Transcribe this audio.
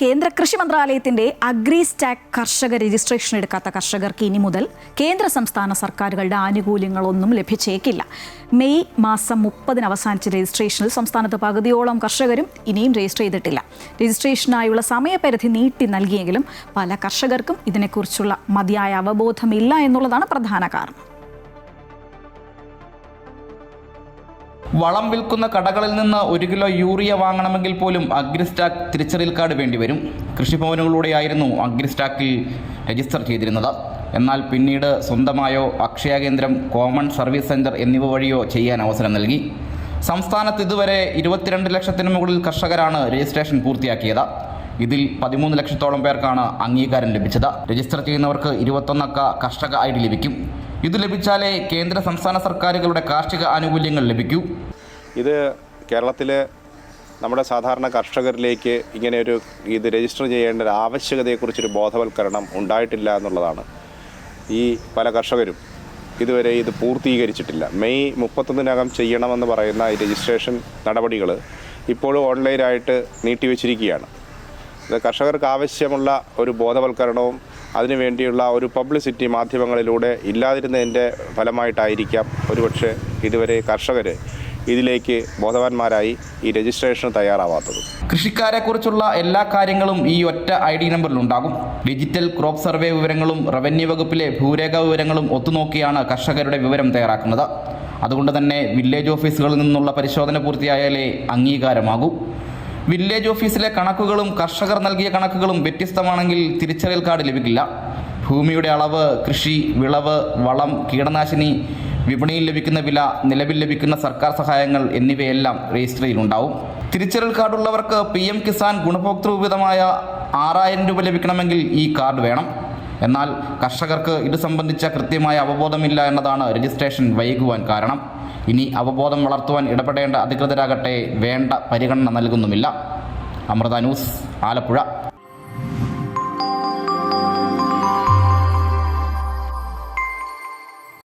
കേന്ദ്ര കൃഷി മന്ത്രാലയത്തിന്റെ അഗ്രിസ്റ്റാക്ക് കർഷക രജിസ്ട്രേഷൻ എടുക്കാത്ത കർഷകർക്ക് ഇനി മുതൽ കേന്ദ്ര സംസ്ഥാന സർക്കാരുകളുടെ ആനുകൂല്യങ്ങളൊന്നും ലഭിച്ചേക്കില്ല. മെയ് മാസം 30 അവസാനിച്ച രജിസ്ട്രേഷനിൽ സംസ്ഥാനത്ത് പകുതിയോളം കർഷകരും ഇനിയും രജിസ്റ്റർ ചെയ്തിട്ടില്ല. രജിസ്ട്രേഷനായുള്ള സമയപരിധി നീട്ടി നൽകിയെങ്കിലും പല കർഷകർക്കും ഇതിനെക്കുറിച്ചുള്ള മതിയായ അവബോധമില്ല എന്നുള്ളതാണ് പ്രധാന കാരണം. വളം വിൽക്കുന്ന കടകളിൽ നിന്ന് 1 കിലോ യൂറിയ വാങ്ങണമെങ്കിൽ പോലും അഗ്രിസ്റ്റാക്ക് തിരിച്ചറിയൽ കാർഡ് വേണ്ടിവരും. കൃഷിഭവനുകളിലൂടെയായിരുന്നു അഗ്രിസ്റ്റാക്കിൽ രജിസ്റ്റർ ചെയ്തിരുന്നത്. എന്നാൽ പിന്നീട് സ്വന്തമായോ അക്ഷയ കേന്ദ്രം, കോമൺ സർവീസ് സെൻറ്റർ എന്നിവ വഴിയോ ചെയ്യാൻ അവസരം നൽകി. സംസ്ഥാനത്ത് ഇതുവരെ 22 ലക്ഷത്തിന് മുകളിൽ കർഷകരാണ് രജിസ്ട്രേഷൻ പൂർത്തിയാക്കിയത്. ഇതിൽ 13 ലക്ഷത്തോളം പേർക്കാണ് അംഗീകാരം ലഭിച്ചത്. രജിസ്റ്റർ ചെയ്യുന്നവർക്ക് 21 അക്ക കർഷക ഐ ഡി ലഭിക്കും. ഇത് ലഭിച്ചാലേ കേന്ദ്ര സംസ്ഥാന സർക്കാരുകളുടെ കാർഷിക ആനുകൂല്യങ്ങൾ ലഭിക്കൂ. ഇത് കേരളത്തിലെ നമ്മുടെ സാധാരണ കർഷകരിലേക്ക് ഇത് രജിസ്റ്റർ ചെയ്യേണ്ട ഒരു ആവശ്യകതയെക്കുറിച്ചൊരു ബോധവൽക്കരണം ഉണ്ടായിട്ടില്ല എന്നുള്ളതാണ്. ഈ പല കർഷകരും ഇതുവരെ ഇത് പൂർത്തീകരിച്ചിട്ടില്ല. മെയ് 31-നകം ചെയ്യണമെന്ന് പറയുന്ന ഈ രജിസ്ട്രേഷൻ നടപടികൾ ഇപ്പോഴും ഓൺലൈനായിട്ട് നീട്ടിവെച്ചിരിക്കുകയാണ്. ഇത് കർഷകർക്ക് ആവശ്യമുള്ള ഒരു ബോധവൽക്കരണവും അതിനുവേണ്ടിയുള്ള ഒരു പബ്ലിസിറ്റി മാധ്യമങ്ങളിലൂടെ ഇല്ലാതിരുന്നതിൻ്റെ ഫലമായിട്ടായിരിക്കാം ഒരുപക്ഷെ ഇതുവരെ കർഷകർ ഇതിലേക്ക് ബോധവാന്മാരായി ഈ രജിസ്ട്രേഷന് തയ്യാറാവാത്തത്. കൃഷിക്കാരെക്കുറിച്ചുള്ള എല്ലാ കാര്യങ്ങളും ഈ ഒറ്റ ID നമ്പറിലുണ്ടാകും. ഡിജിറ്റൽ ക്രോപ്പ് സർവേ വിവരങ്ങളും റവന്യൂ വകുപ്പിലെ ഭൂരേഖ വിവരങ്ങളും ഒത്തുനോക്കിയാണ് കർഷകരുടെ വിവരം തയ്യാറാക്കുന്നത്. അതുകൊണ്ട് തന്നെ വില്ലേജ് ഓഫീസുകളിൽ നിന്നുള്ള പരിശോധന പൂർത്തിയായാലേ അംഗീകാരമാകൂ. വില്ലേജ് ഓഫീസിലെ കണക്കുകളും കർഷകർ നൽകിയ കണക്കുകളും വ്യത്യസ്തമാണെങ്കിൽ തിരിച്ചറിയൽ കാർഡ് ലഭിക്കില്ല. ഭൂമിയുടെ അളവ്, കൃഷി, വിളവ്, വളം, കീടനാശിനി, വിപണിയിൽ ലഭിക്കുന്ന വില, നിലവിൽ ലഭിക്കുന്ന സർക്കാർ സഹായങ്ങൾ എന്നിവയെല്ലാം രജിസ്റ്ററിലുണ്ടാവും. തിരിച്ചറിയൽ കാർഡുള്ളവർക്ക് PM കിസാൻ ഗുണഭോക്തൃവിഹിതമായ 6000 രൂപ ലഭിക്കണമെങ്കിൽ ഈ കാർഡ് വേണം. എന്നാൽ കർഷകർക്ക് ഇത് സംബന്ധിച്ച കൃത്യമായ അവബോധമില്ല എന്നതാണ് രജിസ്ട്രേഷൻ വൈകുവാൻ കാരണം. ഇനി അവബോധം വളർത്തുവാൻ ഇടപെടേണ്ട അധികൃതരാകട്ടെ വേണ്ട പരിഗണന നൽകുന്നുമില്ല. അമൃത ന്യൂസ്, ആലപ്പുഴ.